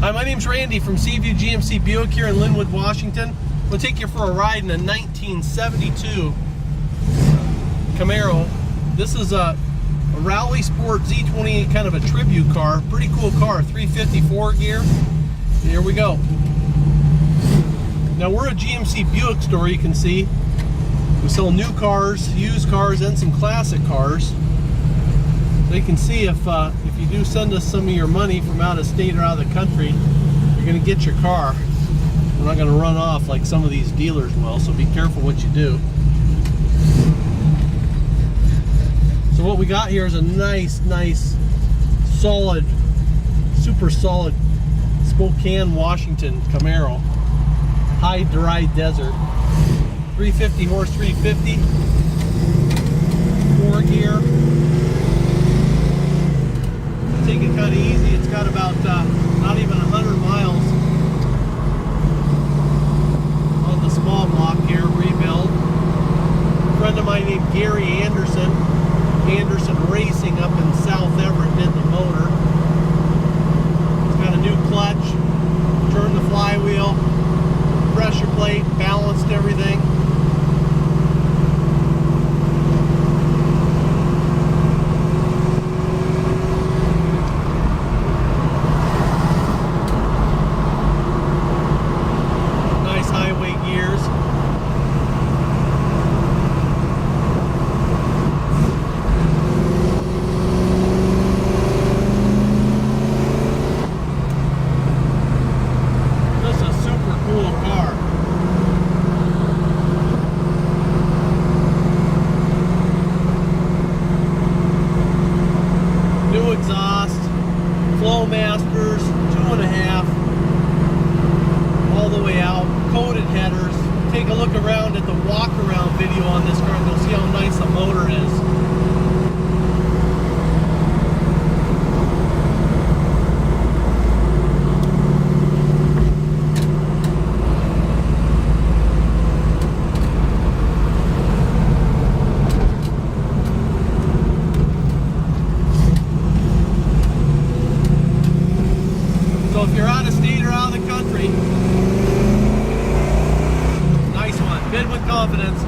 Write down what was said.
Hi, my name's Randy from Seaview GMC Buick here in Linwood, Washington. We'll take you for a ride in a 1972 Camaro. This is a Rally Sport Z28, kind of a tribute car. Pretty cool car, 354 gear. Here we go. Now we're a GMC Buick store, you can see. We sell new cars, used cars, and some classic cars. So you can see if you do send us some of your money from out of state or out of the country, you're going to get your car. We're not going to run off like some of these dealers will, so be careful what you do. So what we got here is a nice, solid, super solid Spokane, Washington Camaro. High dry desert. 350 horse, 350. 4 gear. Take it kind of easy. It's got about not even 100 miles on the small block here, rebuild. A friend of mine named Gary Anderson Racing up in South Everett did the motor. It's got a new clutch, turned the flywheel, pressure plate, balanced everything. Nice highway gears. Exhaust, flow masters, 2.5, all the way out, coated headers. Take a look around at the walk around video on this car and you'll see how nice the motor is. So if you're out of state or out of the country, nice one. Bid with confidence.